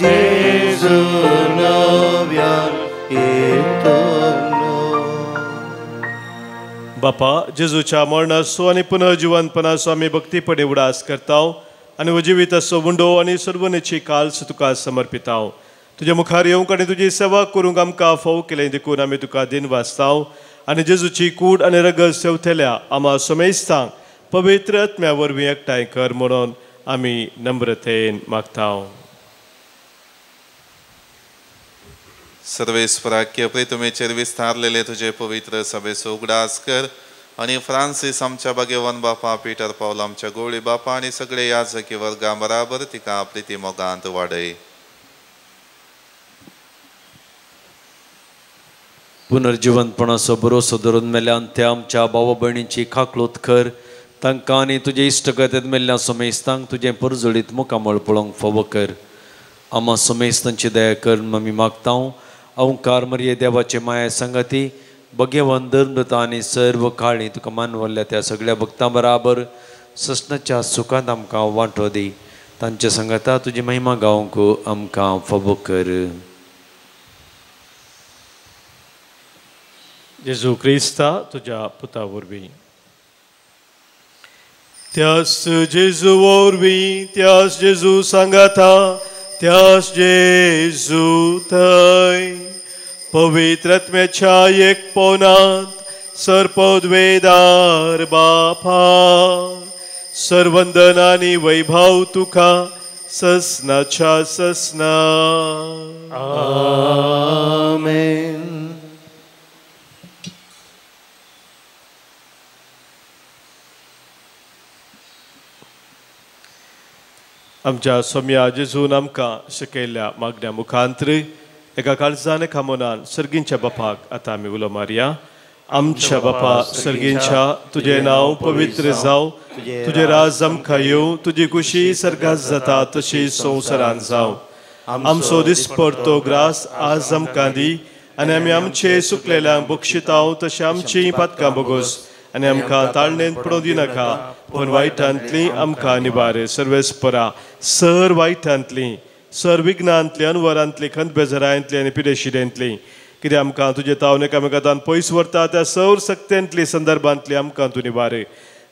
जेजू नव्यान येतलो. बापा जेजूच्या मरणाचो आनी पुनः जिवंतपणाचो आमी भक्तीपणे उडास करताव आनी जिविताचो उंडो आनी सर्वनेची काल्स तुका समर्पिताव. तुज्या मुखार येवंक आनी तुजी सेवा करूंक आमकां फाव केलें देखून आमी तुका दिन वाचताव आनी जेजूची कूड आनी रगत सेवथेल्या आमा सोमेस्तांक पवित्र आत्म्या वरवीं एकठांय कर म्हणून आमी नम्रतेन मागताव. सर्वेस्पराक्य प्रितुमेचेर विस्तारलेले तुजे पवित्र सभेचो उगडास कर आनी फ्रांसीस आमच्या भाग्यवान बापा पिटर पावल आमच्या गोळी बापा आनी सगळे याजकी वर्गा बराबर तिका प्रिती मोगांत वाडय. पुनर्जिवंतपणाचो भरोसो धरून मेल्यान त्या आमच्या भावा भयणींची खाकलोत कर तांकां आनी तुजे इश्टगतेंत मेल्ल्या सोमेस्तांक तुजें परजोडीत मुखामळ पळोवंक फावो कर. आमा सोमेस्तांची दया कर आमी मागतांव. अवंकार मरिये देवाचे माया संगती भगवान धर्मता आनी सर्व काळी तुका मानवल्ल्या त्या सगळ्या भक्तां बराबर ससनाच्या सुखांत आमकां वांटो दी. तांच्या संगता तुजी महिमा गावंक आमकां फावो कर. जेजू क्रिस्ता तुझ्या पुता वरवीं त्यास जेजू वरवीं त्यास जेजू सांगाता त्यास जेजू थंय पवित्र आत्म्याच्या एकपणांत सरपदवेदार बापा सर्वंदन आनी वैभव तुका ससनाच्या ससना. आमेन. आमच्या सोम्या जेजून आमकां शिकयल्ल्या मागण्या मुखांतर एका काळजान खामोनान सर्गींच्या बापाक आतां आमी उलो मारया. आमच्या बापा सर्गींच्या तुजें नांव पवित्र जावं तुजें राज आमकां येवं तुजी खुशी सर्गात जाता तशी संवसारांत जावं. आमचो दिसपडतो ग्रास आज आमकां दी आनी आमी आमचे सुकलेल्यांक बक्षिताव तशें आमचीं पातकां बोगोस आनी आमकां ताळणेन पडोवं दिनाका पूण वायटांतली आमकां निबार. सर्वेस्परा सर वायटांतली सर विघ्नांतली अनवरांतली खंत बेजारांतली आनी पिडेशिडेंतली कितें आमकां तुजे तावन एकामेकांतान पयस व्हरता त्या सौर सक्तेंतली संदर्भांतली आमकां तूं निबार.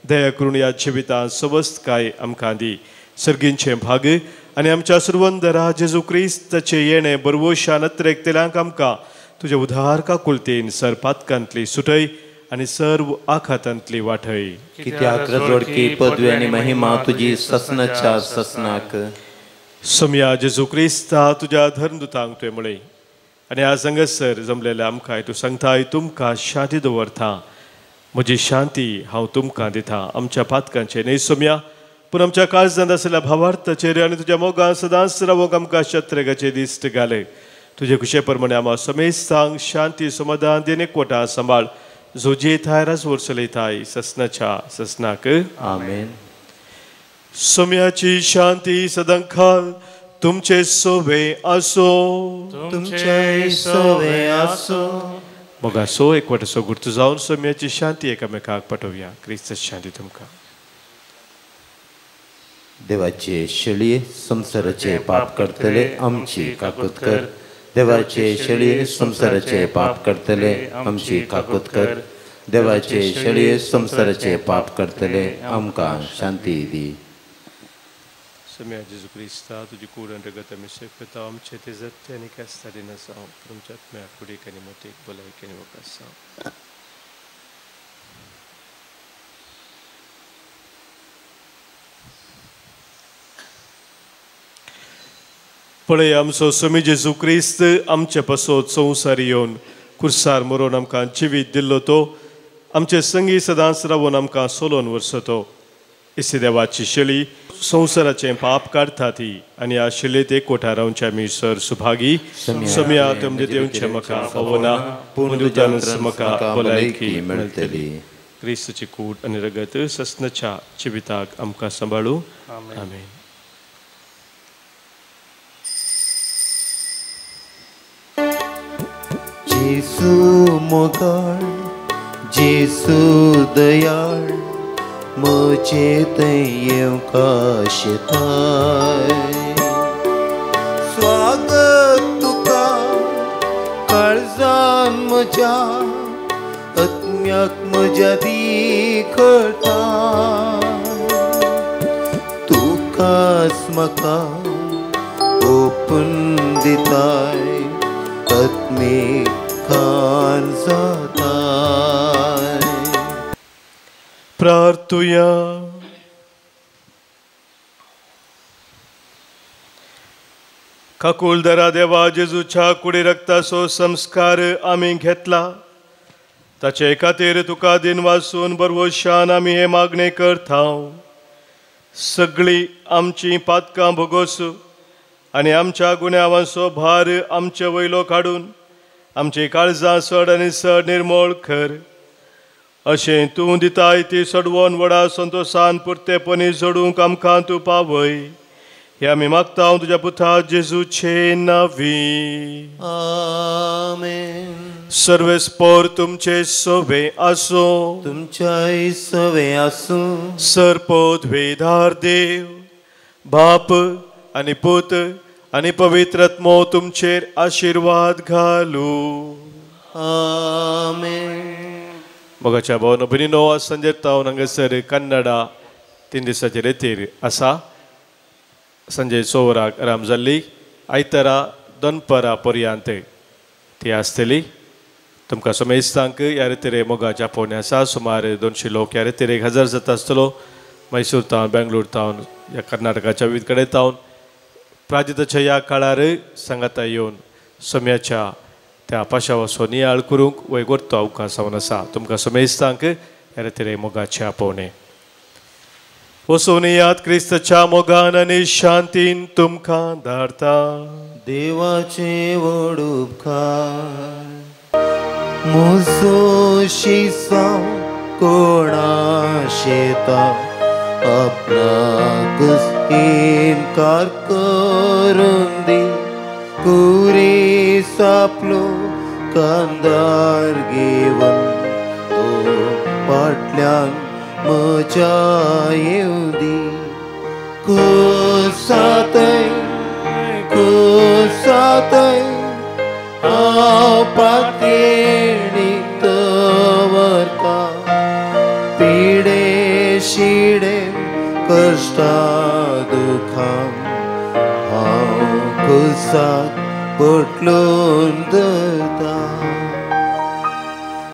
दया करून ह्या जिवितांत सवस्तकाय आमकां दी. सर्गींचें भाग आनी आमच्या सुरवंदरा जेजू क्रिस्ताचें येणें बरवोशा नत्रेकतेल्यांक आमकां तुजे उधार काकुलतेन सर पातकांतली सुटय आनी सर्व आखातांतली वाटय. कित्याक जोडकी पदवी आनी महिमा तुजी ससनाच्या ससनाक. सोम्या जेजू क्रिस्ता तुझ्या धर्मदुतांक तुवें म्हळें आनी आज हांगासर जमलेल्या आमकां तूं सांगताय तुमकां शांती दवरता म्हजी शांती हांव तुमकां दितां. आमच्या पातकांचेर न्ही सोम्या पूण आमच्या काळजांत आसलेल्या भावार्थाचेर आनी तुज्या मोगान सदांच रावूंक आमकां शत्रेगाचेर दिश्ट घाले. तुजे कुशे प्रमाणे आमी समेस्तांक शांती समाधान देन एकवटां सांबाळ जोजयताय राजवट चलयताय ससनाच्या ससनाक आमेन. सोम्याची शांती सदांखाल तुमचे सोबे आसो. तुमचे सोबे आसो. मोगा सो एकवटाचो गुर्तू जावन सोम्याची शांती एकामेकाक पाठोवया. क्रिस्ताची शांती तुमकां. देवाचे शेळये संसाराचे पाप करतले आमची काकूत कर. देवाचे शेळये संसाराचे पाप करतले आमची काकूत कर. देवाचे शेळये संसाराचे पाप करतले आमकां शांती दी. सोम्या जेजू क्रिस्ता तुजी कूड आनी रगत आमी शेकता आमचे ते जत्ते आनी कास्तारी नसाव तुमच्या आत्म्या कुडीक आनी मोठीक भलायकी आनी वकासाव. पळय आमचो सोमी जेजू क्रिस्त आमचे पासोत संवसार येवन कुर्सार मरोन आमकां जिवीत दिल्लो तो आमचे संगी सदांच रावून आमकां सोलोन वर्सतो. इसे देवाची शेळी संवसाराचें पाप काडटा ती आनी ह्या शेळयेत एकवटा रावचे आमी सर सुभागी. सोम्या तुमचे देवचे म्हाका पवना पूण उदानस म्हाका भलायकी मेळटली. क्रिस्ताची कूड आनी रगत ससनाच्या जिविताक आमकां सांबाळू. आमेन. जेसू मोगाळ जेसू दयाळ म्हजे येवका शेताय. स्वागत तुका काळजान म्हज्या आत्म्याक म्हज्या दी कळटा. तुकाच म्हाका ओपून दिताय आत्मीक खान जाताय. प्रार्थुया. काकुलदारा देवा जेजूच्या कुडी रक्ताचो संस्कार आमी घेतला ताचे खातीर तुका दिन वाचून बरवशान आमी हे मागणे करता. सगळी आमची पातकां भोगोस आनी आमच्या गुन्यांवाचो भार आमचे वयलो काडून आमची काळजां चड आनी चड निर्मळ कर. अशें तूं दिताय ती सडवोन व्हडा संतोशान पुर्तेपणी जोडूंक आमकां तूं पावय. हे आमी मागता तुज्या पुता जेजूचे नांवी. आमेन. सर्वेस्पोर तुमचे सोबे आसो. तुमच्याय सोबे आसो. सर्पोद्वेधार देव बाप आनी पूत आनी पवित्र आत्मो तुमचेर आशिर्वाद घालू. आमेन. मोगाच्या भावन भयणीनो आज संजेर तावन हांगासर कन्नडा 3 दिसांचे रेतीर आसा. संजे 6 वरांक आराम जाल्ली. आयतारा दनपारा पर्यंत ती आसतली. तुमकां समेस्तांक ह्या रेतीर मोगाच्या पोवणे आसा. सुमार 200 लोक ह्या रेतीर 1000 जाता आसतलो. मैसूर तावन बेंगलोर तावन ह्या कर्नाटकाच्या विविध कडेन तावन प्राजिताच्या ह्या काळार सांगाता येवन सोम्याच्या त्या पाशा वचून नियाळ करूंक वैगोरतो अवकाश जावन आसा. तुमकां समेस्तांक ह्या रेतीर मोगाच्या पोवणे वचून यात क्रिस्ताच्या मोगान आनी शांतीन तुमकां धाडटा. देवाचे व्हड उपकार म्हजो शिसांव कोणा शेता आपणाकच इन्कार करून दी. कुरी सापलो कांदार घेवन तो फाटल्यान म्हज्या येवदी. कुसातय हांव पातयेणीक दवरता. पिडे शिडे कश्टा दुखां हांव कुसात पटलून दता.